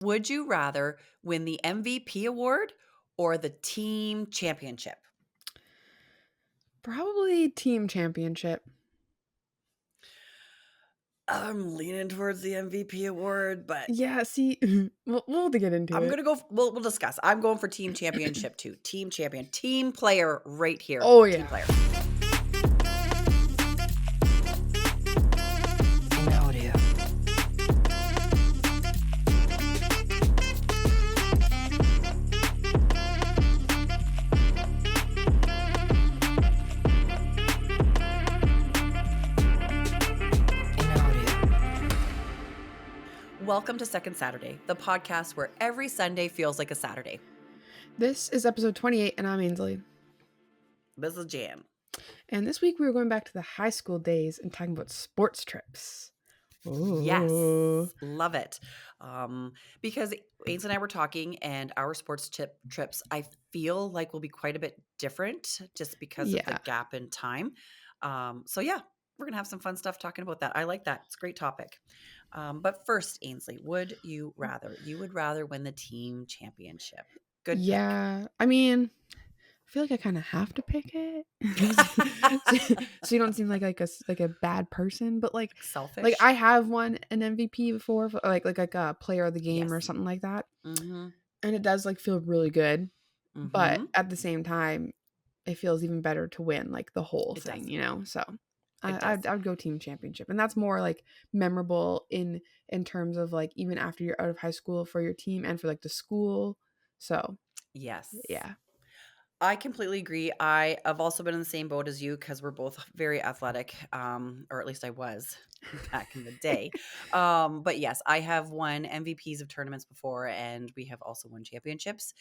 Would you rather win the MVP award or the team championship? Probably team championship. I'm leaning towards the MVP award, but Yeah, see, we'll have to get into I'm it. gonna go. We'll discuss. I'm going for team championship too. Team champion, team player, right here. Oh, Team yeah. player. Welcome to Second Saturday, the podcast where every Sunday feels like a Saturday. This is episode 28, and I'm Ainsley. This is Jan. And this week we were going back to the high school days and talking about sports trips. Yes, Ooh. love it. Because Ainsley and I were talking, and our sports trips, I feel like will be quite a bit different just because of the Yeah, gap in time. So yeah, we're gonna have some fun stuff talking about that. I like that. It's a great topic. But first, Ainsley, would you rather? You would rather win the team championship. Good pick. yeah. I mean, I feel like I kind of have to pick it, so you don't seem like a bad person. But like Selfish? I have won an MVP before, for, like a player of the game or Yes. something like that, Mm-hmm. and it does like feel really good. But Mm-hmm. at the same time, it feels even better to win like the whole It does. thing. So It I'd, does. I'd go team championship, and that's more like memorable in terms of like even after you're out of high school for your team and for like the school. So Yes. yeah, I completely agree. I've also been in the same boat as you because we're both very athletic, or at least I was back in the day. But yes, I have won MVPs of tournaments before, and we have also won championships.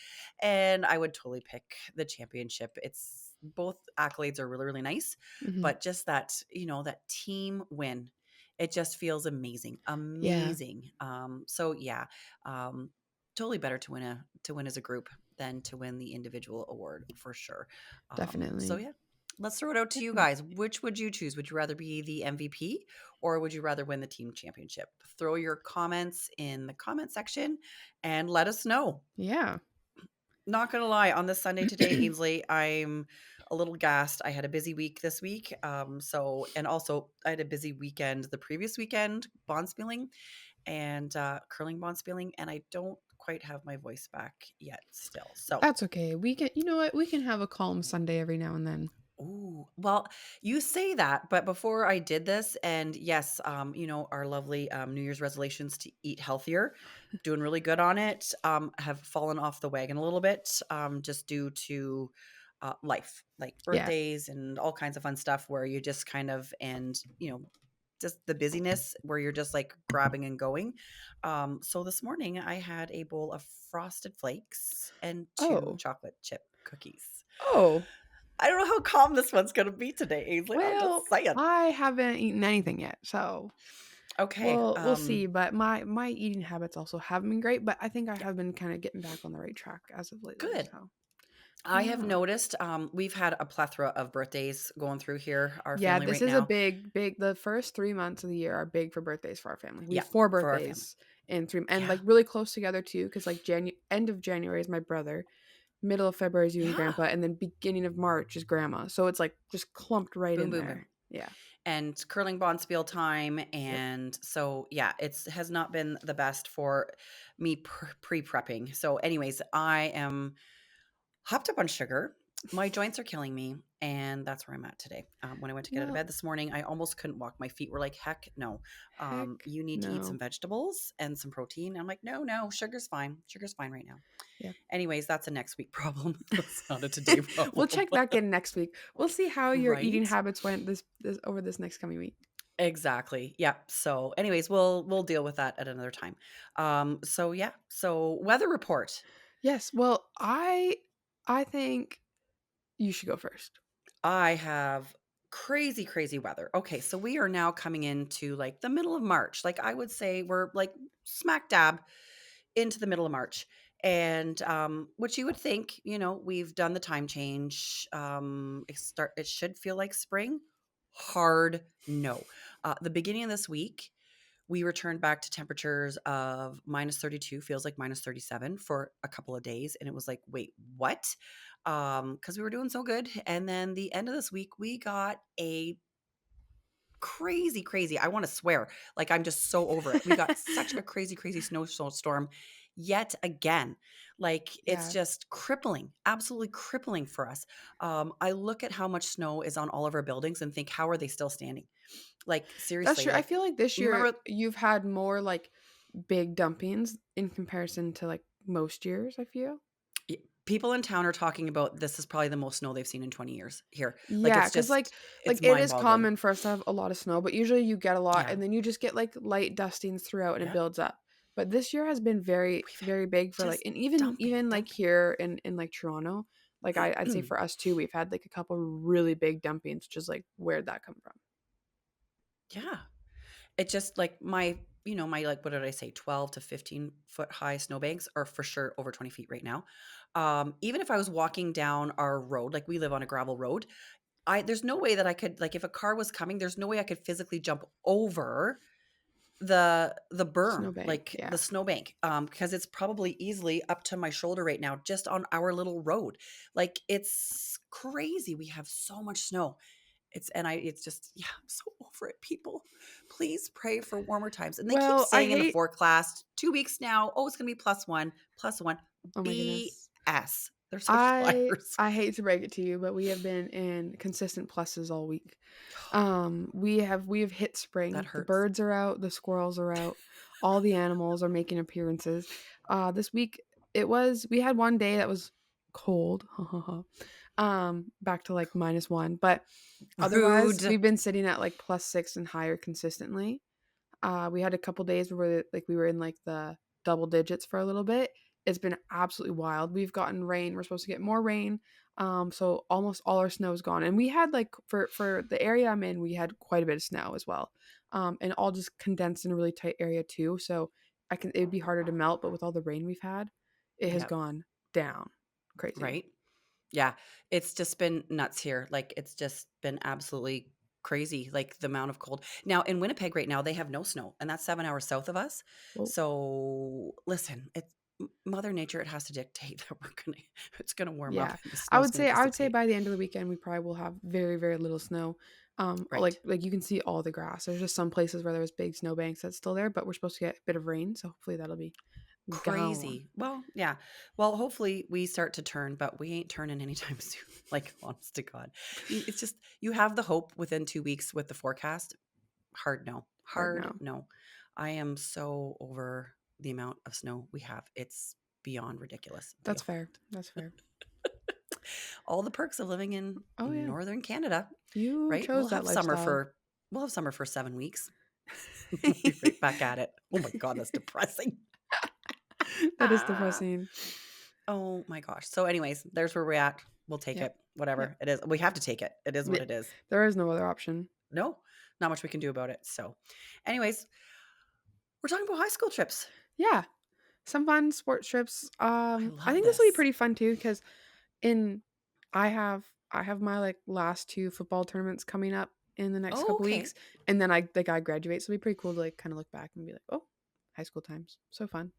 And I would totally pick the championship. It's both accolades are really, really nice, hmm but just that, that team win, it just feels amazing, yeah, amazing. So yeah, um, totally better to win as a group than to win the individual award for sure. So definitely. yeah, let's throw it out to you Definitely. guys. Which would you choose? Would you rather be the MVP or would you rather win the team championship? Throw your comments in the comment section and let us know. Yeah. Not gonna lie, on this Sunday today, Ainsley, I'm a little gassed. I had a busy week this week. And also I had a busy weekend the previous weekend, bonspieling and curling bonspieling, and I don't quite have my voice back yet still. So, That's okay. We can, you know what? We can have a calm Sunday every now and then. ooh, well, you say that, but before I did this, and yes, our lovely New Year's resolutions to eat healthier, doing really good on it, have fallen off the wagon a little bit, just due to life, like Yeah. birthdays and all kinds of fun stuff where you just kind of, and, just the busyness where you're just like grabbing and going. So this morning I had a bowl of frosted flakes and two Oh. chocolate chip cookies. Oh. I don't know how calm this one's gonna be today, Ainsley. I'm Well, just saying. I haven't eaten anything yet, so Okay. we'll see. But my eating habits also haven't been great, but I think I Yeah, have been kind of getting back on the right track as of lately. good. So I have yeah. noticed we've had a plethora of birthdays going through here, our Yeah, family this right is a now. big the first 3 months of the year are big for birthdays for our family. We Yeah, have four for our family. birthdays in three and Yeah. like really close together too, because like end of January is my brother, middle of February is you and Yeah. grandpa, and then beginning of March is grandma. So it's like just clumped right Boom, in boom, boom. there. Yeah. And curling bonspiel time. Yep. And so, yeah, it's has not been the best for me pre-prepping. So, anyways, I am hopped up on sugar. My joints are killing me, and that's where I'm at today. When I went to get out of Well, bed this morning, I almost couldn't walk. My feet were like, heck no. heck You need to eat some no. vegetables and some protein. I'm like, no, no, sugar's fine. Sugar's fine right now. Yeah. Anyways, that's a next week problem. That's not a today We'll problem. check back in next week. We'll see how your eating Right? habits went this over this next coming week. Exactly. Yeah. So, anyways, we'll deal with that at another time. So yeah. So weather report. Yes. Well, I think you should go first. I have crazy, crazy weather. Okay, so we are now coming into like the middle of March. Like I would say we're like smack dab into the middle of March. And which you would think, we've done the time change. It should feel like spring. Hard no. The beginning of this week, we returned back to temperatures of -32, feels like -37 for a couple of days, and it was like, "Wait, what?" Because we were doing so good, and then the end of this week, we got a crazy, crazy, I wanna swear, like, I'm just so over it. We got such a crazy, crazy snowstorm yet again. Like, it's Yeah. just crippling, absolutely crippling for us. I look at how much snow is on all of our buildings and think, "How are they still standing?" Like, That's seriously, true. I like, feel like this you year remember you've had more, like, big dumpings in comparison to, like, most years, I feel. y people in town are talking about this is probably the most snow they've seen in 20 years here. Like, Yeah, it's cause just like, it's it is mind-boggling. common for us to have a lot of snow, but usually you get a lot, Yeah. and then you just get, like, light dustings throughout, and it Yep. builds up. But this year has been very, We've had very big for, like, just and even dumping, even, like, dumping. here in, like, Toronto, like, I'd say for us too, we've had, like, a couple really big dumpings, which is like, where'd that come from? Yeah. It just like my like what did I say, 12 to 15-foot high snowbanks are for sure over 20 feet right now. Even if I was walking down our road, like we live on a gravel road, I there's no way that I could like if a car was coming, there's no way I could physically jump over the berm, Snowbank, like yeah. the snowbank, because it's probably easily up to my shoulder right now just on our little road. Like it's crazy. We have so much snow. It's just, yeah, I'm so over it, people. Please pray for warmer times. And they keep Well, I saying in the hate forecast, 2 weeks now, "Oh, it's gonna be plus 1." oh my goodness. BS. They're such I liars. I hate to break it to you, but we have been in consistent pluses all week. We have hit That spring. The hurts. birds are out, the squirrels are out, all the animals are making appearances. This week we had one day that was cold, back to like -1, but otherwise Rude. we've been sitting at like +6 and higher consistently. We had a couple days where like we were in like the double digits for a little bit. It's been absolutely wild. We've gotten rain. We're supposed to get more rain. So almost all our snow is gone. And we had like for the area I'm in, we had quite a bit of snow as well. And all just condensed in a really tight area too. So it'd be harder to melt, but with all the rain we've had, it has Yep, gone down. Crazy. right? Yeah, it's just been nuts here. Like, it's just been absolutely crazy, like, the amount of cold. Now, in Winnipeg right now, they have no snow, and that's 7 hours south of us. Well, So, listen, it's Mother Nature, it has to dictate that it's gonna warm up yeah, and the I snow's would gonna say I would say dissipate. by the end of the weekend we probably will have very very little snow. Right. Like you can see all the grass. There's just some places where there's big snow banks that's still there, but we're supposed to get a bit of rain, so hopefully that'll be gone. Crazy. Well, yeah. Well, hopefully we start to turn, but we ain't turning anytime soon. Like, honest to God. It's just you have the hope within 2 weeks with the forecast. Hard no. Hard Hard now. no. I am so over the amount of snow we have. It's beyond ridiculous. That's Beyond. fair. That's fair. All the perks of living in Oh yeah, northern Canada, you right? chose that lifestyle. We'll have summer for 7 weeks. We'll be right back at it. Oh my God, that's depressing. That is Ah. depressing. Oh my gosh. So anyways, there's where we're at. We'll take Yep. it. Yep. Whatever it is. We have to take it. It is what Yeah. it is. There is no other option. No, not much we can do about it. So anyways, we're talking about high school trips. Yeah. Some fun sports trips. I I love think this will be this. pretty fun too because in I have my like last two football tournaments coming up in the next Oh, couple weeks, okay. and then I graduate, so it'll be pretty cool to like kind of look back and be like, oh, high school times, so fun,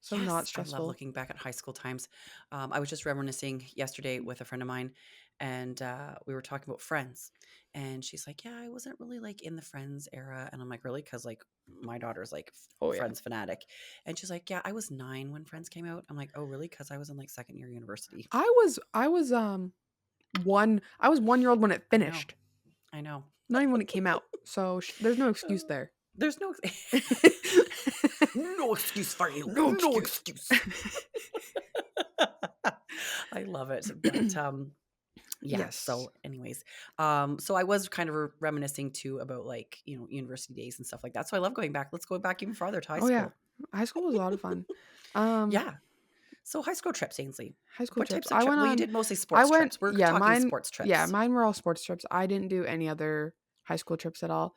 so not Yes, I love stressful. looking back at high school times. I was just reminiscing yesterday with a friend of mine, and we were talking about Friends. And she's like, "Yeah, I wasn't really like in the Friends era." And I'm like, "Really?" Because like my daughter's like Oh yeah, Friends fanatic. And she's like, "Yeah, I was 9 when Friends came out." I'm like, "Oh, really?" Because I was in like second year university. I was 1 year old when it I know, finished, I know. not even when it came out. So there's no excuse Uh, there. there's no no excuse for you. No No excuse. excuse. I love it. But yeah, Yes. so anyways, so I was kind of reminiscing too about like, university days and stuff like that. So I love going back. Let's go back even farther to high Oh yeah, school. high school was a lot of fun. Um, Yeah. So high school trips, Ainsley. High school What trips. types of trips? Well, you did mostly sports trips. We're Yeah, talking sports trips. mine were all sports trips. I didn't do any other high school trips at all.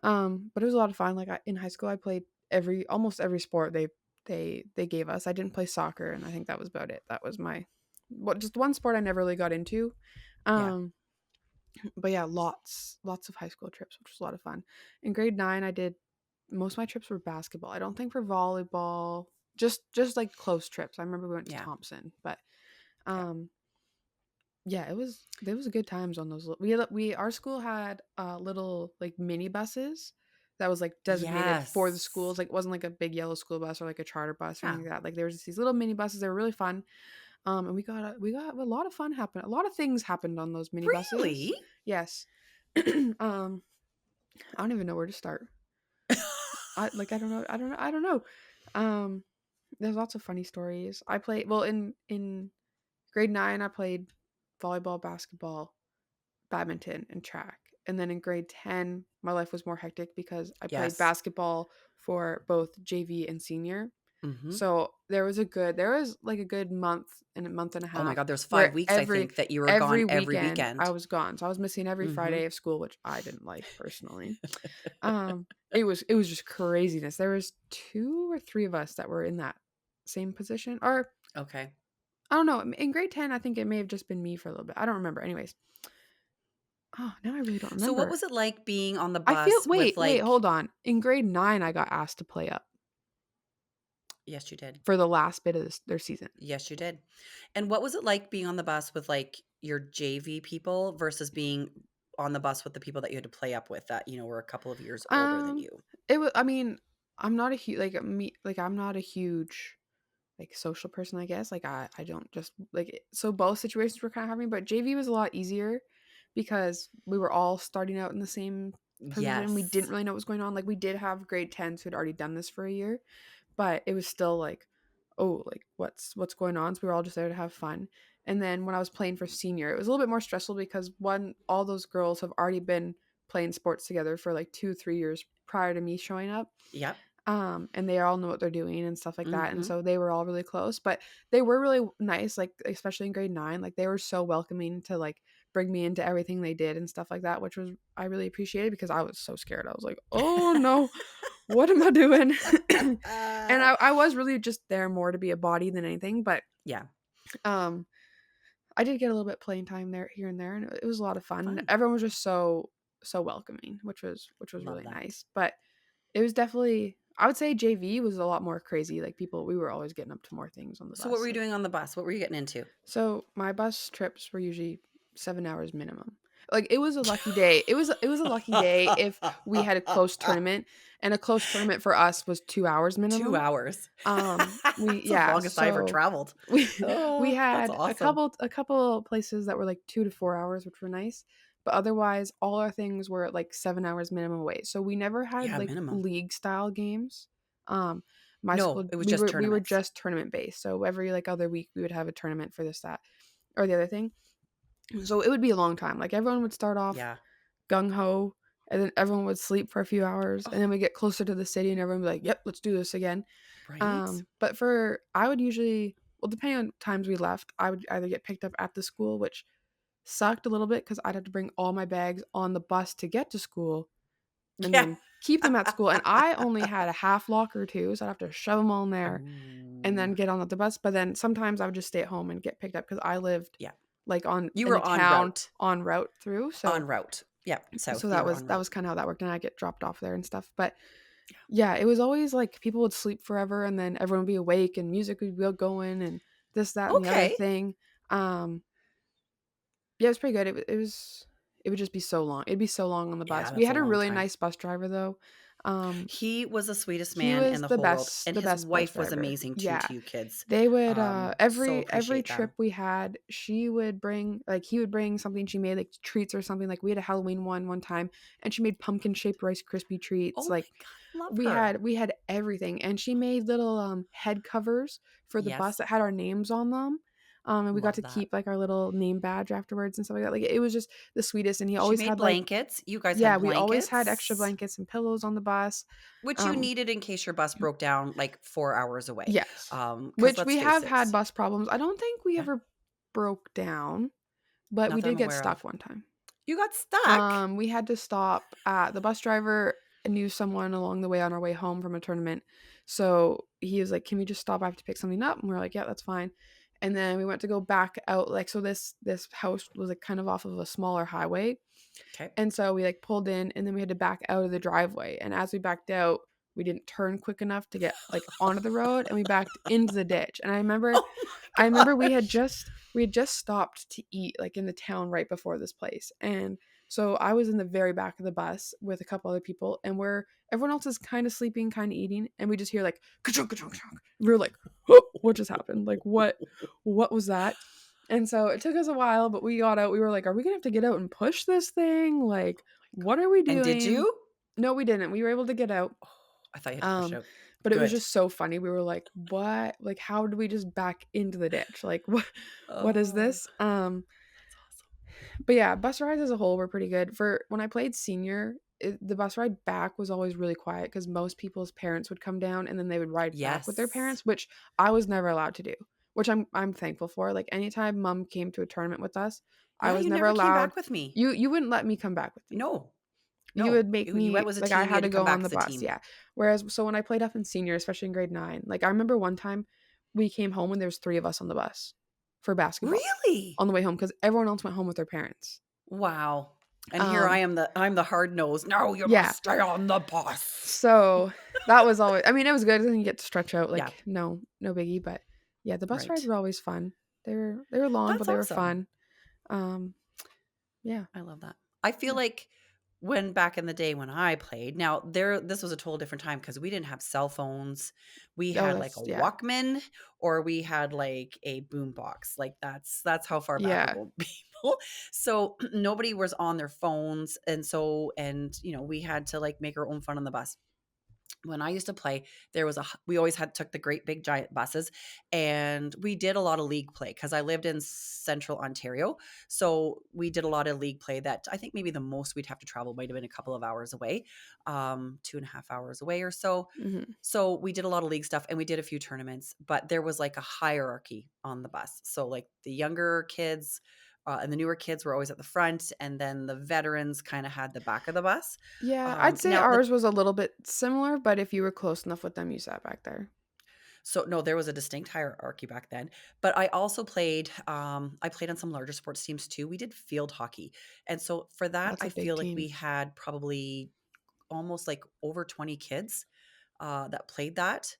But it was a lot of fun. Like in high school I played almost every sport they gave us. I didn't play soccer and I think that was about it. That was my just one sport I never really got into. Yeah. Um, but yeah, lots of high school trips, which was a lot of fun. In grade 9 I did most of my trips were basketball. I don't think for volleyball, just like close trips. I remember we went to Yeah. Thompson, but Yeah. um yeah, there was good times on those. We our school had little like mini buses that was like designated for the Yes. schools. Like it wasn't like a big yellow school bus or like a charter bus or Yeah. anything like that. Like there was just these little mini buses. They were really fun. And we got a lot of fun happen. A lot of things happened on those mini buses. Really? Yes. I don't even know where to start. I don't know. I don't know. Um, there's lots of funny stories. I played well in grade 9. I played volleyball, basketball, badminton, and track. And then in grade 10, my life was more hectic because I played Yes. basketball for both JV and senior. Mhm. So there was like a good month and a month and a Oh my half god, there's 5 where weeks I think that you were gone every every weekend I weekend. was gone. So I was missing every Mhm. Friday of school, which I didn't like personally. It was just craziness. There was 2 or 3 of us that were in that same position, or Okay. I don't know. In grade 10, I think it may have just been me for a little bit. I don't remember. Anyways, oh, now I really don't So what remember. was it like being on the I feel bus with, wait, like hold on. In grade 9, I got asked to play up Yes, you did. for the last bit of their season. Yes, you did. And what was it like being on the bus with, like, your JV people versus being on the bus with the people that you had to play up with that, were a couple of years older than Um, you? it was. I mean, I'm not a huge I'm not a huge like social person. I guess I don't just so both situations were kind of happening, but JV was a lot easier because we were all starting out in the same position. We didn't Yes. really know what was going on. Like we did have grade 10s who had already done this for a year, but it was still like, oh, like what's going on? So we were all just there to have fun. And then when I was playing for senior, it was a little bit more stressful because one, all those girls have already been playing sports together for like 2 3 years prior to me showing up. Yep. And they all know what they're doing and stuff like that. And Mhm. so they were all really close, but they were really nice, like especially in grade 9. Like they were so welcoming to like bring me into everything they did and stuff like that, which was I really appreciated because I was so scared. I was like, oh no, what am I doing? And I was really just there more to be a body than anything, but Yeah. um I did get a little bit playing time there here and there, and it was a lot of fun. Fun. Everyone was just so welcoming, which was Love really that. nice. But it was definitely I would say JV was a lot more crazy. Like people we were always getting up to more things on the So what were bus. you Like doing on the bus? What were you getting into? so my bus trips were usually 7 hours minimum. Like it was a lucky day. It was a lucky day if we had a close tournament, and a close tournament for us was 2 hours 2 minimum. hours. We That's the yeah, longest I ever so traveled. we we Oh, that's had awesome. a couple places that were like 2 to 4 hours, which were nice, but otherwise all our things were at like 7 hours minimum away. So we never had Yeah, like minimum. league style games. My No, school it was just we were tournaments. just tournament based. So every like other week we would have a tournament for this that or the other thing. So it would be a long time. Like everyone would start off Yeah. gung ho, and then everyone would sleep for a few hours, and then Oh, we get closer to the city, and everyone would be like, "Yep, let's do this again." right? But for I would usually, well, depending on times we left, I would either get picked up at the school, which sucked a little bit because I'd have to bring all my bags on the bus to get to school, and Yeah. then keep them at school. And I only had a half locker too, so I'd have to shove them all in there and then Ooh. get on the bus. But then sometimes I would just stay at home and get picked up because I lived Yeah. like on You in were a on town route. on route through, On route. Yeah, so south. You were on that route. was kind of how that worked, and I get dropped off there and stuff. But Yeah. yeah, it was always like people would sleep forever, and then everyone would be awake, and music would be going, and this, that, and the other Okay. thing. Um, yeah, it was pretty good. It would just be so long. It'd be so long on the Yeah, bus. We that's a had a long really time. nice bus driver though. Um, He was the sweetest he man in was the whole world, and the his best bus wife was driver. amazing too Yeah. to you kids. They would So every appreciate trip them. we had, she would bring like he would bring something she made, like treats or something. Like we had a Halloween one time, and she made pumpkin shaped Rice Krispie treats. Oh Like my god, love her. we had everything, and she made little head covers for the bus Yes, that had our names on them. And we got love to that. keep like our little name badge afterwards and stuff like that. Like it was just the sweetest, and he She always made had like blankets. You guys yeah, had we always had extra blankets, blankets and pillows on the bus. which you Um, needed in case your bus broke down like 4 hours away. yes, Because which let's we face have it. had bus problems. I don't think we Yeah, ever broke down, but we not that did I'm get aware stuck of. one time. You got stuck? We had to stop at the bus driver knew someone along the way on our way home from a tournament. So he was like, "Can we just stop? I have to pick something up." And we are like, "Yeah, that's fine." And then we went to go back out like so this house was like kind of off of a smaller highway. Okay. And so we like pulled in and then we had to back out of the driveway. And as we backed out, we didn't turn quick enough to get like onto the road, and we backed into the ditch. And Oh I my remember gosh. we had just stopped to eat like in the town right before this place. And so I was in the very back of the bus with a couple other people, and where everyone else is kind of sleeping, kind of eating, and we just hear like ka-chunk, ka-chunk, ka-chunk. We were like, "Oh, what just happened? Like what was that?" And so it took us a while, but we got out. We were like, "Are we gonna have to get out and push this thing? Like, what are we And did doing?" you? No, we didn't. We were able to get out. Oh, I thought you had to push Um, out. but it was Good. just so funny. We were like, "What? Like, how did we just back into the ditch? Like, what is Oh, this?" that's awesome. But yeah, bus rides as a whole were pretty good. For when I played senior, the bus ride back was always really quiet because most people's parents would come down and then they would ride back with their Yes. parents, which I was never allowed to do, which I'm thankful for. Like anytime mom came to a tournament with us, I Yeah, was you never never came allowed. back with me. You wouldn't let me come back with you. No, You no. would make You went me as a like I team. You had had to to come go back on the as a bus, team. yeah. Whereas so when I played up in senior, especially in grade 9, like I remember one time we came home and there was 3 of us on the bus for basketball Really? on the way home because everyone else went home with their parents. Wow. And here I Um, am I'm the hard nose. No, you yeah. must stay on the bus. So that was always, I mean, it was good, and you get to stretch out, Yeah, like, no biggie, but yeah, the bus rides right. were always fun. They were long, but That's they were awesome. fun. Um, yeah. I love that. I feel Yeah. like when back in the day when I played, now this was a total different time because we didn't have cell phones. We Oh, had like a that's yeah. Walkman or we had like a boom box. Like that's how far back we're Yeah. going, people. So nobody was on their phones. And we had to like make our own fun on the bus. When I used to play, we always had took the great big giant buses, and we did a lot of league play because I lived in central Ontario. So we did a lot of league play that I think maybe the most we'd have to travel might have been a couple of hours away, 2.5 hours away or so. Mhm. So we did a lot of league stuff and we did a few tournaments, but there was like a hierarchy on the bus. So like the younger kids and the newer kids were always at the front, and then the veterans kind of had the back of the bus. Yeah, I'd say Now the ours was a little bit similar, but if you were close enough with them, you sat back there. So no, there was a distinct hierarchy back then. But I also played I played on some larger sports teams too. We did field hockey. And so for that, That's I a big feel like team. we had probably almost like over 20 kids that played that,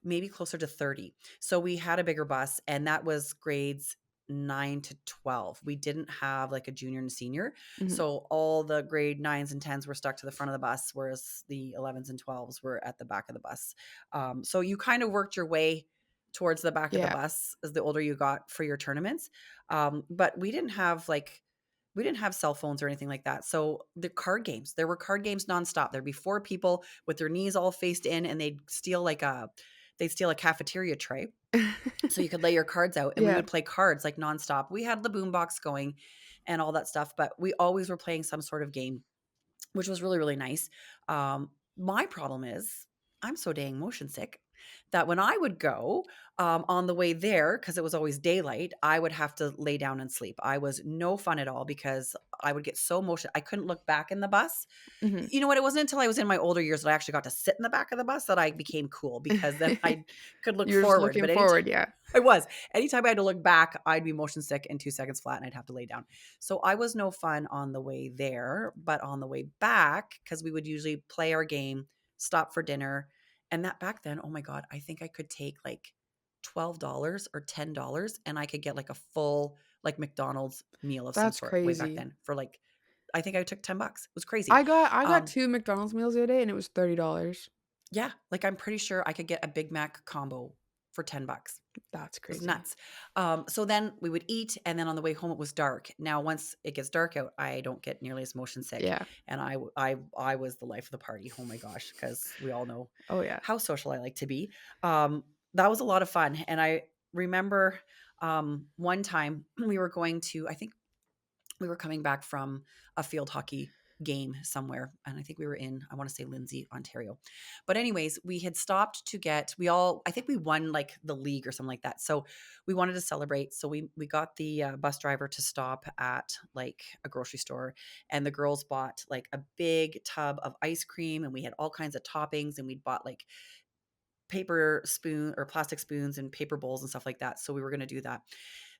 maybe closer to 30. So we had a bigger bus, and that was grades 9 to 12. We didn't have like a junior and senior. Mhm. So all the grade 9s and 10s were stuck to the front of the bus, whereas the 11s and 12s were at the back of the bus. So you kind of worked your way towards the back of the Yeah. bus as the older you got for your tournaments. But we didn't have cell phones or anything like that. So the card games, there were card games nonstop. There'd be four people with their knees all faced in, and they'd steal a cafeteria tray so you could lay your cards out, and we Yeah. would play cards like nonstop. We had the boombox going and all that stuff, but we always were playing some sort of game, which was really, really nice. My problem is I'm so dang motion sick that when I would go on the way there, because it was always daylight, I would have to lay down and sleep. I was no fun at all because I would get so motion. I couldn't look back in the bus. Mhm. You know what? It wasn't until I was in my older years that I actually got to sit in the back of the bus that I became cool because then I could look You're just forward. looking But anytime forward, yeah. I was. Anytime I had to look back, I'd be motion sick in 2 seconds flat and I'd have to lay down. So I was no fun on the way there, but on the way back, because we would usually play our game, stop for dinner. And that back then, oh my God, I think I could take like $12 or $10 and I could get like a full like McDonald's meal of some That's sort way back crazy. then for like, I think I took $10. It was crazy. I got Um, 2 McDonald's meals the other day, and it was $30. yeah, like I'm pretty sure I could get a Big Mac combo for $10. That's It was crazy. nuts. So then we would eat, and then on the way home it was dark. Now, once it gets dark out, I don't get nearly as motion sick, Yeah. and I was the life of the party. Oh my gosh, because we all know Oh, yeah. how social I like to be. That was a lot of fun, and I remember one time we were going to, I think we were coming back from a field hockey game somewhere, and I think we were in, I want to say, Lindsay, Ontario. But anyways, we had stopped to get, I think we won like the league or something like that, so we wanted to celebrate. So we got the bus driver to stop at like a grocery store, and the girls bought like a big tub of ice cream, and we had all kinds of toppings, and we'd bought like paper spoon or plastic spoons and paper bowls and stuff like that. So we were going to do that.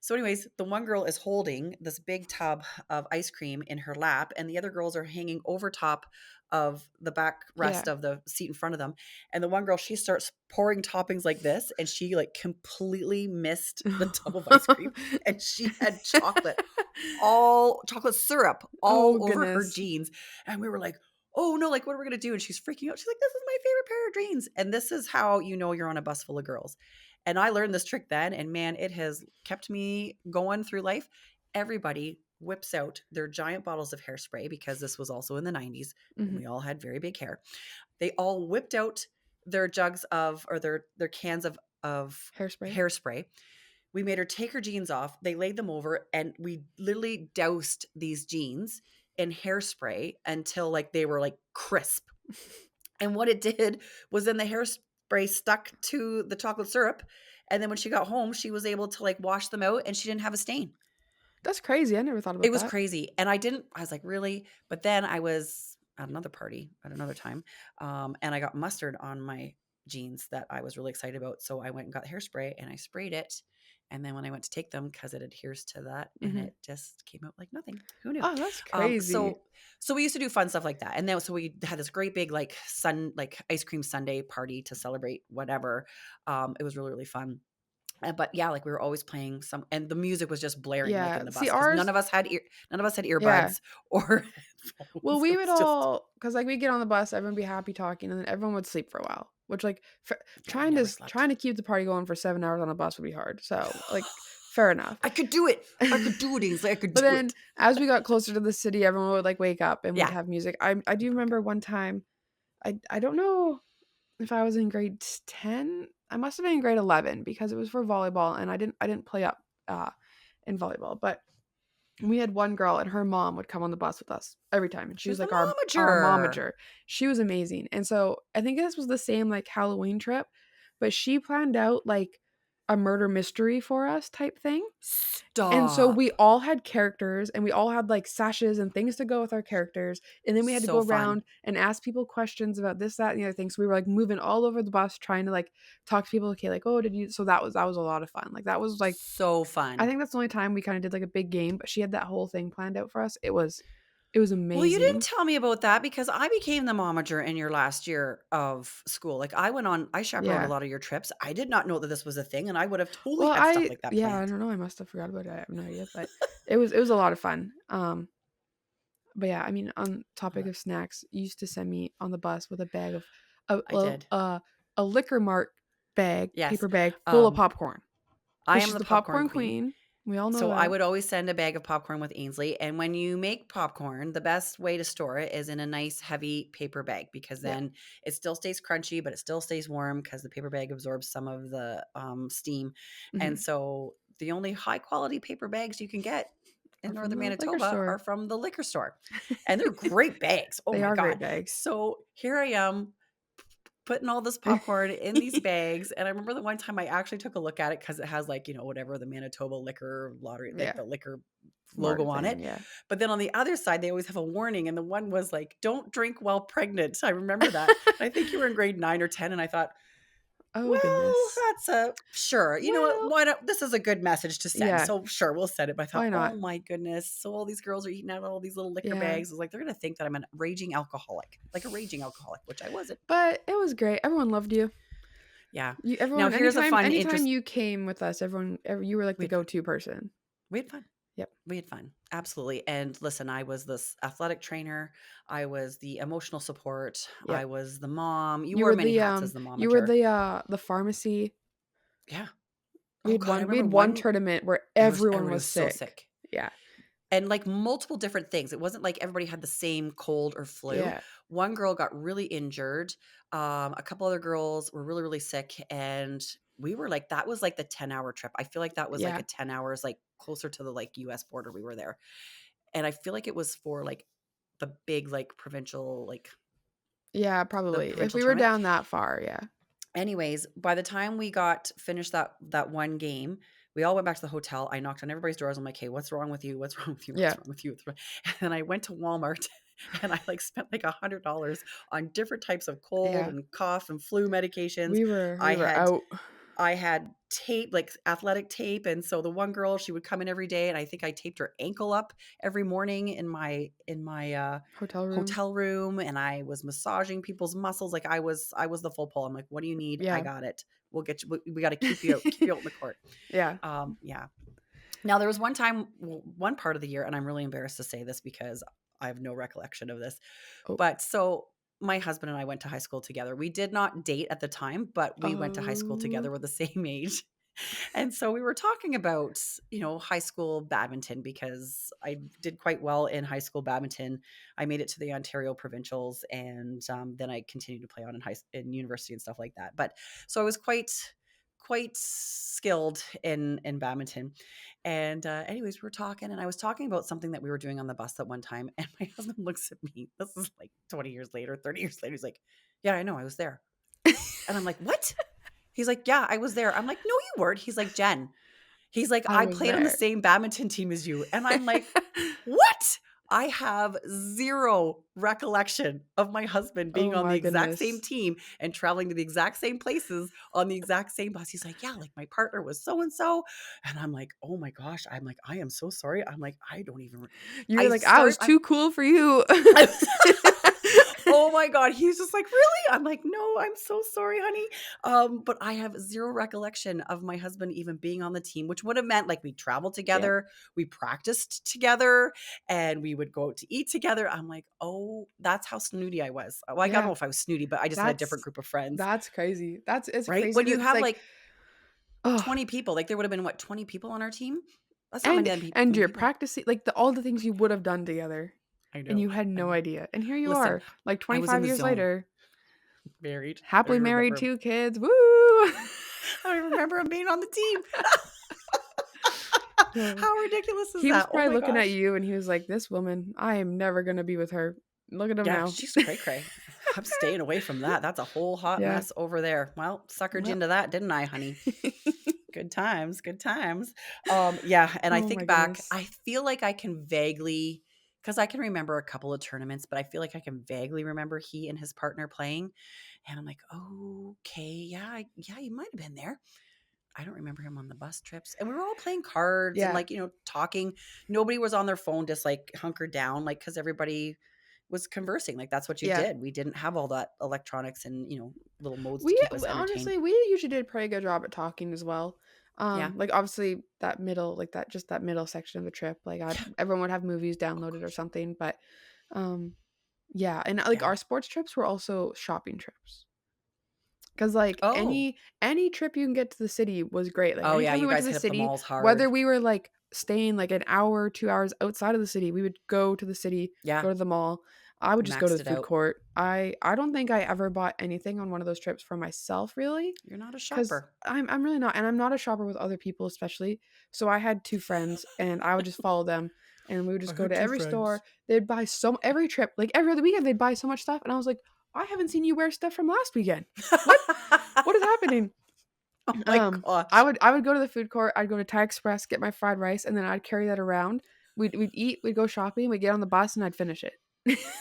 So, anyways, the one girl is holding this big tub of ice cream in her lap, and the other girls are hanging over top of the backrest Yeah. of the seat in front of them. And the one girl, she starts pouring toppings like this, and she like completely missed the tub of ice cream, and she had chocolate syrup all Oh, over her goodness. jeans. And we were like, oh no, like what are we gonna do? And she's freaking out. She's like, this is my favorite pair of jeans. And this is how you know you're on a bus full of girls. And I learned this trick then, and man, it has kept me going through life. Everybody whips out their giant bottles of hairspray because this was also in the 90s when Mhm. we all had very big hair. They all whipped out their jugs of or their cans of Hairspray. hairspray. We made her take her jeans off. They laid them over, and we literally doused these jeans in hairspray until like they were like crisp. And what it did was then the hairspray stuck to the chocolate syrup. And then when she got home, she was able to like wash them out and she didn't have a stain. That's crazy. I never thought It about was that. crazy. And I was like, really? But then I was at another party at another time. And I got mustard on my jeans that I was really excited about. So I went and got hairspray and I sprayed it. And then when I went to take them, because it adheres to that, and Mhm. it just came out like nothing. Who knew? Oh, that's Um, crazy. so so we used to do fun stuff like that. And then so we had this great big like ice cream sundae party to celebrate whatever. It was really, really fun. But yeah, like we were always playing some, and the music was just blaring like in Yeah. the See, bus because ours none of us had yeah. earbuds or Well, headphones. It we would was just all, cause like, we'd get on the bus, everyone would be happy talking, and then everyone would sleep for a while, which, like, f yeah, we never slept. trying to keep the party going for 7 hours on a bus would be hard, so, like, fair enough. I could do it. I could do it, Ainsley. I could But do then, it. as we got closer to the city, everyone would, like, wake up and we'd Yeah. have music. I do remember one time, I don't know if I was in grade 10? I must have been in grade 11 because it was for volleyball, and I didn't play up, uh, in volleyball, but we had one girl and her mom would come on the bus with us every time, and she was She's the like our momager. momager. She was amazing, and so I think this was the same, like, Halloween trip, but she planned out, like, a murder mystery for us type thing, and so we Stop. all had characters, and we all had, like, sashes and things to go with our characters, and then we had to So go fun. around and ask people questions about this, that, and the other thing, so we were, like, moving all over the bus trying to, like, talk to people, okay, like, "Oh, did you" so that was a lot of fun, like, that was, like So I fun. think that's the only time we kinda did, like, a big game, but she had that whole thing planned out for us. It was Well, you didn't amazing. tell me about that because I became the momager in your last year of school. Like I chaperoned a Yeah. lot of your trips. I did not know that this was a thing, and I would have totally Well, had stuff like that I planned. don't know, I must have forgot about it, I have no idea, but it was a lot of fun. But yeah, I mean, on Love topic it. of snacks, you used to send me on the bus with a bag of I did. a Liquor Mart Yes. paper bag full of Um, popcorn I because am she's the the popcorn popcorn queen. queen. We all know So I that. would always send a bag of popcorn with Ainsley. And when you make popcorn, the best way to store it is in a nice heavy paper bag because Yeah. then it still stays crunchy, but it still stays warm because the paper bag absorbs some of the steam. And Mhm. so the only high quality paper bags you can get in Or from northern the liquor Manitoba are store. from the liquor store. And they're great bags. Oh They my are God. great bags. So here I am putting all this popcorn in these bags. And I remember the one time I actually took a look at it because it has like, whatever the Manitoba liquor lottery, like Yeah. the liquor logo Mark on thing, it. yeah. But then on the other side, they always have a warning. And the one was like, don't drink while pregnant. I remember that. And I think you were in grade 9 or 10. And I thought, Oh, well, goodness. that's a sure. You know what? Well, Why don't this is a good message to send. yeah, So sure, we'll send it. But I thought, why oh not? my goodness. So all these girls are eating out of all these little liquor Yeah, bags. I was like, they're gonna think that I'm a raging alcoholic, like a raging alcoholic, which I wasn't. but it was great. Everyone loved you. Yeah. You Now everyone here's a fun anytime interest. you came with us, you were like We the had fun. go-to person. We had fun. Yep, We had fun. Absolutely. And listen, I was this athletic trainer. I was the emotional support. I yep. was the mom. You wore many hats as the You were momager. the pharmacy. Yeah. Oh God. I We remember had one one tournament where everyone everybody was was so sick. sick. Yeah, And like multiple different things. It wasn't like everybody had the same cold or flu. yeah, One girl got really injured. A couple other girls were really, really sick. And we were like, that was like the 10-hour trip. I feel like that was like yeah, a 10 hours, like closer to the like US border we were there. And I feel like it was for like the big like provincial, like yeah, the probably. If provincial we were tournament. down that far, yeah. Anyways, by the time we got finished that one game, we all went back to the hotel. I knocked on everybody's doors. I'm like, "Hey, what's wrong with you? What's wrong with you? Yeah, What's wrong with you?" What's wrong? And then I went to Walmart and I like spent like $100 on different types of cold yeah. and cough and flu medications. We I were had out. I had tape, like athletic tape, and so the one girl, she would come in every day, and I think I taped her ankle up every morning in my Hotel room. hotel room, and I was massaging people's muscles. Like I was the full pull. I'm like, "What do you need? I Yeah. got it. We'll get you. We got to keep you out in the court." Yeah. Yeah. Now there was one time, one part of the year, and I'm really embarrassed to say this because I have no recollection of this, Oh. but so my husband and I went to high school together. We did not date at the time, but we went to high school Oh. together. We're the same age. And so we were talking about, high school badminton because I did quite well in high school badminton. I made it to the Ontario provincials, and then I continued to play on in university and stuff like that. But so I was quite skilled in badminton. And anyways, we were talking, and I was talking about something that we were doing on the bus at one time, and my husband looks at me. This is like 20 years later, 30 years later. He's like, "Yeah, I know, I was there." And I'm like, "What?" He's like, "Yeah, I was there." I'm like, "No, you weren't." He's like, "Jen." He's like, I "I was played on the there. same badminton team as you." And I'm like, "What?" I have 0 recollection of my husband being Oh on the my exact same goodness. team and traveling to the exact same places on the exact same bus. He's like, "Yeah, like my partner was so and so." And I'm like, "Oh my gosh." I'm like, "I am so sorry." I'm like, "I don't even You were I like, "I start was I'm too cool for you." I was Oh my god, he's just like, "Really?" I'm like, "No, I'm so sorry, honey." But I have 0 recollection of my husband even being on the team, which would have meant, like, we traveled Yep. together, we practiced together, and we would go out to eat together. I'm like, "Oh, that's how snooty I was." Well, I don't Yeah. know if I was snooty, but I just had a different That's group of friends, that's crazy. It's right? crazy When that you it's have, like, like, oh, 20 people, like, there would have been, what, 20 people on our team? That's not and many you're people. practicing like, all the things you would have done together, I and know, you had I no know. idea, and here you Listen, are, like, I was in 25 the years zone, later, married. I happily married, remember 2 kids, woo! I remember him being on the team. Oh. How ridiculous is He was that? Oh probably my looking at gosh. you, and he was like, "This woman, I am never gonna be with her. Look at him Yeah, now." she's cray cray. I'm staying away from that. That's a whole hot Yeah. mess over there. Well, suckered you Well into that, didn't I, honey? Good times, good times. Yeah, and I Oh my think back, goodness. I feel like I can vaguely, because I can remember a couple of tournaments, but I feel like I can vaguely remember he and his partner playing. And I'm like, okay, yeah, yeah, you might have been there. I don't remember him on the bus trips. And we were all playing cards and, Yeah. like, talking. Nobody was on their phone just like hunkered down, like, because everybody was conversing. Like, that's what you Yeah. did. We didn't have all that electronics and, little modes to We keep us entertained. honestly, we usually did a pretty good job at talking as well. Yeah. Like, obviously, that middle like, that middle section of the trip, like, I Yeah. everyone would have movies Oh downloaded or gosh. something, but, um, yeah, and, like, Yeah. our sports trips were also shopping trips. 'Cause, like, Oh. any trip you can get to the city was great, like, Oh yeah. anytime we You went to guys the hit up the city, malls hard. whether we were, like, staying, like, an hour, 2 hours outside of the city, we would go to the city, Yeah. go to the mall. I would just go to Maxed the it food out. court. I don't think I ever bought anything on one of those trips for myself, really, You're not a 'cause shopper. I'm really not, and I'm not a shopper with other people especially, so I had 2 friends, and I would just follow them, and we would I just go had to two every store. friends. They'd buy every trip, like, every other weekend, they'd buy so much stuff, and I was like, "I haven't seen you wear stuff from last weekend. What? What is happening?" Oh my I gosh. would go to the food court, I'd go to Thai Express, get my fried rice, and then I'd carry that around. We'd eat, we'd go shopping, we'd get on the bus, and I'd finish it.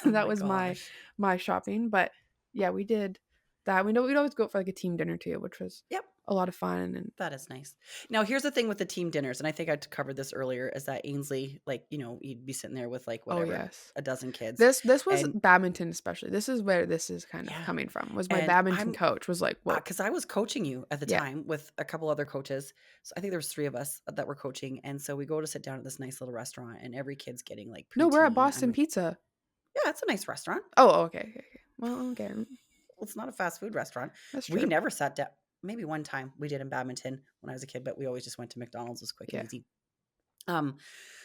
Oh That my was gosh. my shopping, but yeah, we did that. We'd always go for, like, a team dinner too, which was Yep. a lot of fun, and That is nice. Now, here's the thing with the team dinners, and I think I covered this earlier, is that Ainsley, like, you'd be sitting there with, like, oh, whatever, yes. a dozen kids. This was And badminton especially. This is where this is kind of yeah, coming from, was my and badminton coach was like, "Whoa." because I was coaching you at the Yeah. time with a couple other coaches. So I think there was 3 of us that were coaching. And so we go to sit down at this nice little restaurant, and every kid's getting like No, we're at preteen. Boston Pizza. Yeah, it's a nice restaurant. Oh, okay, okay, okay. Well, okay, Well, it's not a fast food restaurant. that's We true. never sat down. Maybe one time we did in badminton when I was a kid, but we always just went to McDonald's. It was quick and Yeah. easy. Um,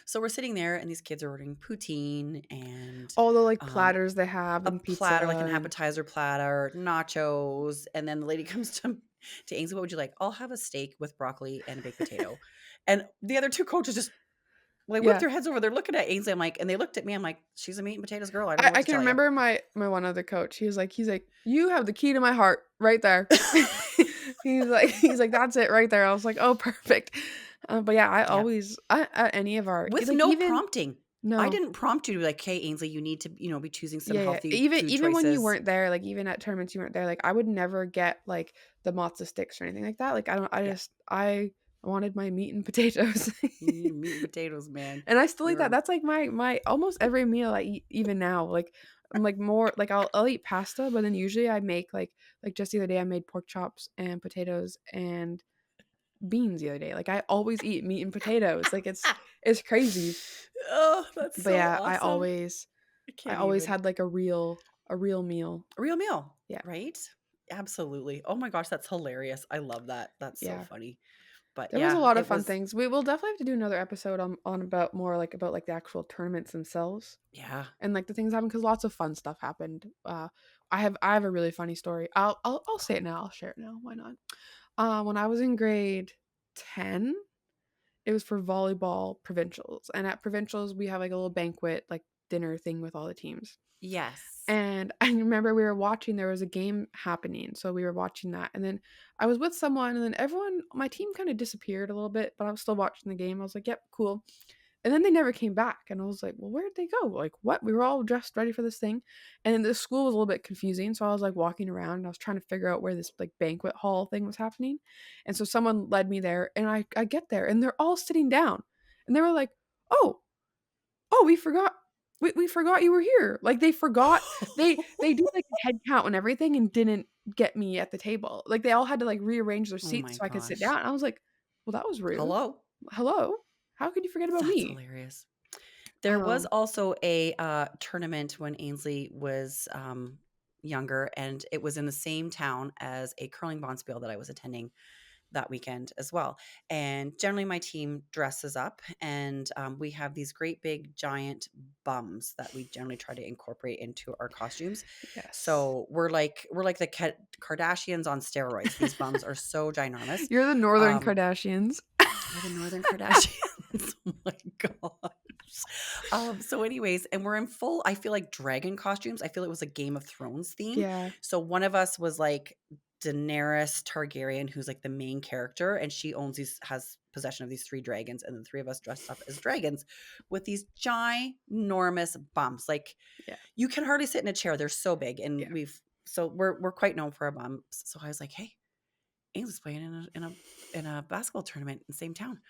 so we're sitting there, and these kids are ordering poutine and All the, like, um, platters they have a and pizza platter, like an and appetizer platter, nachos, and then the lady comes to Ainsley, "What would you like?" "I'll have a steak with broccoli and a baked potato." And the other 2 coaches just, well, they whipped yeah. their heads over, they're looking at Ainsley, I'm like, and they looked at me, I'm like, "She's a meat and potatoes girl, I don't know what I to can tell you." remember my one other coach. He's like, "You have the key to my heart right there." He's like, "That's it right there." I was like, "Oh, perfect." But yeah, I Yep. always at any of our With like, no even prompting. I No. didn't prompt you to be like, "Hey, Ainsley, you need to, be choosing some Yeah, yeah. healthy food Even when you choices." weren't there, like, even at tournaments you weren't there, like, I would never get, like, the matzo sticks or anything like that. Like, Yeah. I wanted my meat and potatoes. You meat and potatoes, man. And I still eat that. You're That's, like, my almost every meal I eat even now. Like, I'm, like, more like, I'll eat pasta, but then usually I make, like, just the other day, I made pork chops and potatoes and beans the other day. Like, I always eat meat and potatoes. Like, it's crazy. Oh, that's But, so yeah, awesome. I I can't always even. had, like, a real meal. A real meal, Yeah, right? Absolutely. Oh my gosh, that's hilarious. I love that. That's so yeah. funny. But There was a yeah, lot of it fun was things. We will definitely have to do another episode on about more, like, about, like, the actual tournaments themselves yeah. and, like, the things happen because lots of fun stuff happened. I have a really funny story. I'll say it now. I'll share it now. Why not? When I was in grade 10, it was for volleyball provincials, and at provincials, we have, like, a little banquet, like, dinner thing with all the teams. Yes. And I remember we were watching there was a game happening, so we were watching that, and then I was with someone, and then everyone my team kinda disappeared a little bit, but I was still watching the game. I was like, "Yep, cool." And then they never came back, and I was like, "Well, where'd they go? Like, what?" We were all dressed ready for this thing, and then the school was a little bit confusing, so I was, like, walking around, and I was trying to figure out where this, like, banquet hall thing was happening, and so someone led me there, and I get there, and they're all sitting down, and they were like, "Oh, oh, we forgot you were here." Like, they forgot they did, like, a head count and everything and didn't get me at the table. Like, they all had to, like, rearrange their Oh seats my so I could sit gosh. down. I was like, "Well, that was rude. Hello? Hello? How could you forget about That's me?" hilarious. There was Um, also a tournament when Ainsley was younger, and it was in the same town as a curling bonspiel that I was attending that weekend as well. And generally, my team dresses up, and we have these great big giant bums that we generally try to incorporate into our costumes. yes. So we're like the Kardashians on steroids. These bums are so ginormous. You're the Northern Um, Kardashians. we're the Northern Kardashians. Oh my gosh. So anyways, and we're in full, I feel like dragon costumes. I feel it was a Game of Thrones theme. Yeah, So one of us was like Daenerys Targaryen, who's like the main character, and she has possession of these three dragons, and the three of us dressed up as dragons with these ginormous bumps. Like yeah, you can hardly sit in a chair. They're so big, and yeah. we're quite known for our bumps. So I was like, hey, Ainsley's playing in a basketball tournament in the same town.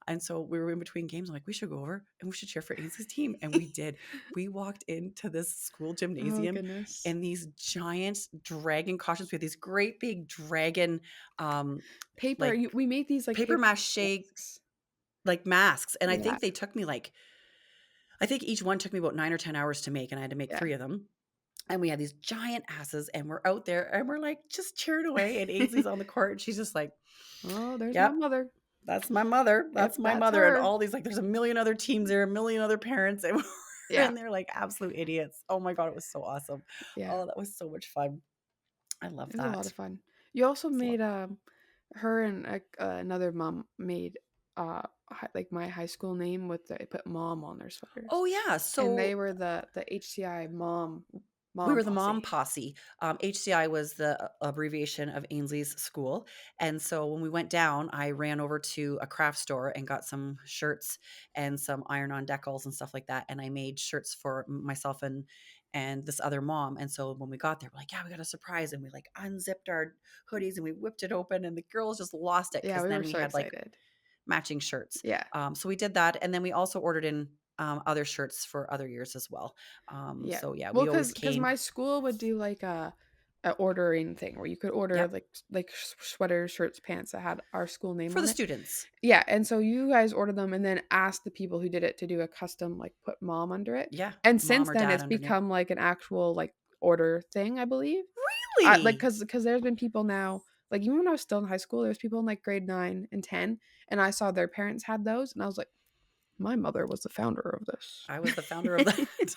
And so we were in between games. I'm like, we should go over and we should cheer for Ainsley's team. And we did. We walked into this school Oh, gymnasium goodness. in these giant dragon costumes. We had these great big dragon, um, Paper like you we made these, like, paper paper mache masks. like masks. And I Yeah, think they took me I think each one took me about 9 or 10 hours to make, and I had to make yeah. three of them. And we had these giant asses, and we're out there, and we're like just cheering away. And Ainsley's on the court, and she's just like, "Oh, there's my "Yep, mother. that's my mother. Yep, That's my that's mother." And her." all these, like, there's a million other teams there, a million other parents, and we're Yeah, in there like absolute idiots. Oh my god, it was so awesome. yeah. Oh, that was so much fun. I love It was a lot that. of fun. You also It's a lot made, of fun. her and, another mom made, like, my high school name with they put mom on their Oh sweaters, yeah, and they so were the HCI we mom were the mom posse. posse. HCI was the abbreviation of Ainsley's school. And so when we went down, I ran over to a craft store and got some shirts and some iron on decals and stuff like that. And I made shirts for myself and this other mom. And so when we got there, we're like, yeah, we got a surprise. And we like unzipped our hoodies and we whipped it open, and the girls just lost it Yeah, because we were then we so had like excited. matching shirts. Yeah, So we did that. And then we also ordered in other shirts for other years as well. yeah. So yeah, Well, we always because came. my school would do, like, a ordering thing where you could order, Yep. like, sweaters, shirts, pants that had our school name For on the it. students. Yeah, and so you guys ordered them and then asked the people who did it to do a custom, like, put mom under it, Yeah, and mom since or then, dad it's underneath. become, like, an actual, like, order thing, I believe. Like, Really? because there's been people now like, even when I was still in high school, there's people in, like, grade 9 and 10, and I saw their parents had those, and I was like, "My mother was the founder of this." I was the founder of that.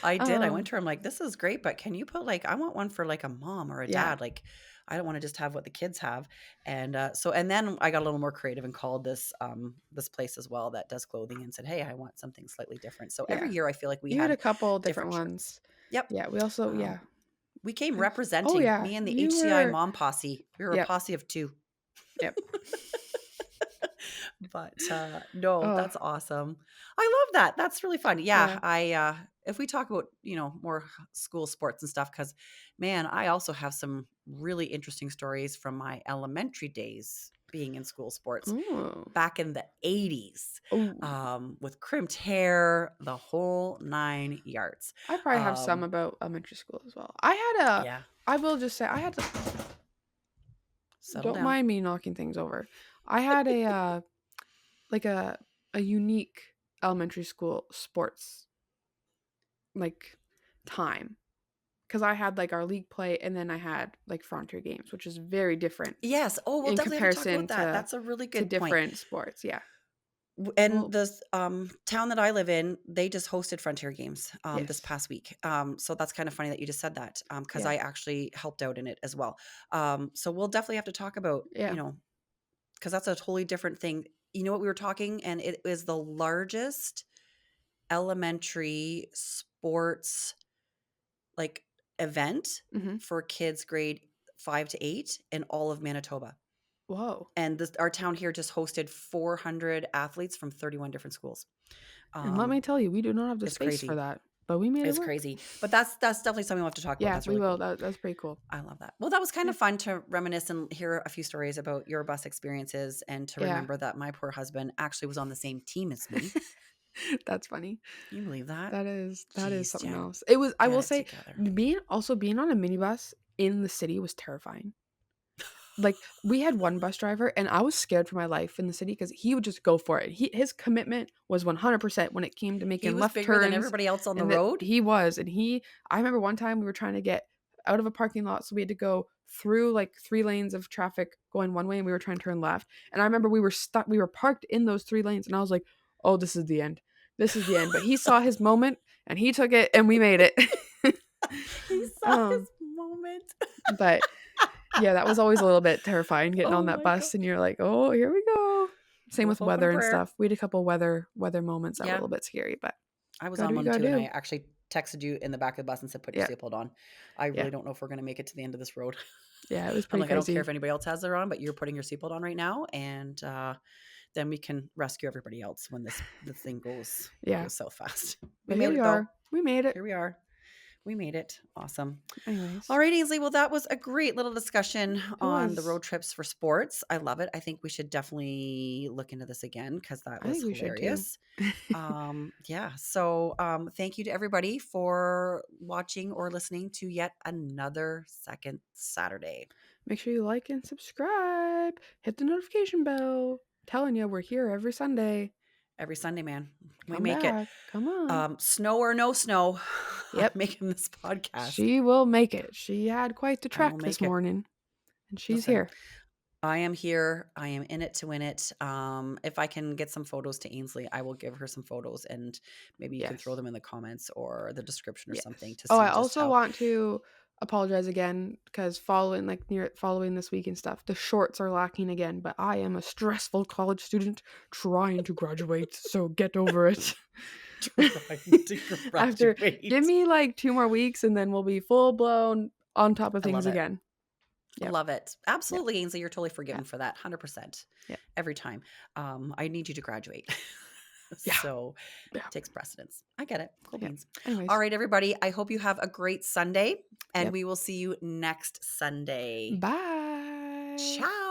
I did. I went Um, to her, I'm like, "This is great, but can you put, like, I want one for, like, a mom or a yeah, dad, like, I don't wanna just have what the kids have." And then I got a little more creative and called this place as well that does clothing and said, "Hey, I want something slightly different." So every yeah. year, I feel like we You had had a couple different different shirts. ones. Yep. Yeah, we also Um, yeah. we came And oh, representing, yeah, me and the you HCI were mom posse. We were a yep, posse of 2. yep. But, no, Oh, that's awesome. I love that. That's really fun. Yeah, yeah. if we talk about, more school sports and stuff, because man, I also have some really interesting stories from my elementary days being in school sports Oh. back in the '80s, Oh. with crimped hair, the whole 9 yards. I probably have some Um, about elementary school as well. I had a yeah, I will just say I had to settle don't down. mind me knocking things over. I had a like a unique elementary school sports like time because I had like our league play and then I had like frontier games, which is very different Yes. Oh, we'll in definitely have to talk comparison about that. That's a really to good point. different sports. Yeah. And Well, this town that I live in, they just hosted Frontier Games this yes. past week. So that's kind of funny that you just said that, because Yeah. I actually helped out in it as well. So we'll definitely have to talk about, Yeah. because that's a totally different thing. You know what we were talking, and it is the largest elementary sports like event Mhm. for kids grade 5 to 8 in all of Manitoba. Whoa. And our town here just hosted 400 athletes from 31 different schools. And let me Um, tell you, we do not have the it's space for crazy. that, but we made it It's work. crazy. But that's definitely something we'll have to talk about. Yeah, That's we really will. cool. That's pretty cool. I love that. Well, that was kind Yeah. of fun to reminisce and hear a few stories about your bus experiences and to Yeah. remember that my poor husband actually was on the same team as me. That's funny. Can you believe that? That is Jeez, something Jen, else. It was I get will it say together. being on a minibus in the city was terrifying. Like, we had one bus driver, and I was scared for my life in the city because he would just go for it. His commitment was 100% when it came to He making was left bigger than turns, everybody else on the and that road. he was, and he I remember one time we were trying to get out of a parking lot, so we had to go through, like, 3 lanes of traffic going one way, and we were trying to turn left, and I remember we were parked in those 3 lanes, and I was like, "Oh, this is the end. This is the end," but he saw his moment, and he took it, and we made it. He saw his Um, moment. but yeah, that was always a little bit terrifying getting Oh on that my bus and gosh. you're like, "Oh, here we go." Same Hope, with hope, and a weather and prayer. stuff. We had a couple weather moments that were a Yeah, little bit scary, but I was gotta on do what you one gotta too, and I do. actually texted you in the back of the bus and said, "Put your Yeah, seatbelt on." I yeah, really don't know if we're gonna make it to the end of this road. yeah, it was I'm pretty like, I don't care if crazy. anybody else has their on, but you're putting your seatbelt on right now, and then we can rescue everybody else when the thing Yeah, goes so fast. We but here made we it though. are. We made it. Here we are. We made it. Awesome. All Anyways, right, Ainsley. Well, that was a great little discussion it on the was. road trips for sports. I love it. I think we should definitely look into this again because that I was think we should too. hilarious. Yeah. So, thank you to everybody for watching or listening to yet another Second Saturday. Make sure you like and subscribe. Hit the notification bell. Telling you, we're here every Sunday. Every Sunday, man, we Come make it. back. Come on. Snow or no snow, I'm Yep, making this podcast. she will make it. She had quite the I will trek this make it. morning, and she's Listen, here. I am here. I am in it to win it. If I can get some photos to Ainsley, I will give her some photos and maybe you can throw Yes. them in the comments or the description or something Yes. to Oh, see I just also how want to apologize again because following this week and stuff, the shorts are lacking again. But I am a stressful college student trying to graduate, so get over it. trying to After give graduate. me like 2 more weeks, and then we'll be full blown on top of I love things it. again. Yep. Love it. Yep. Absolutely, Ainsley. You're totally Yeah. forgiven for that. 100%. Yeah. Every time. I need you to graduate. Yeah. So Yeah. takes precedence. I get it. Cool Yeah. beans. All Anyways. right, everybody. I hope you have a great Sunday and Yep. we will see you next Sunday. Bye. Ciao.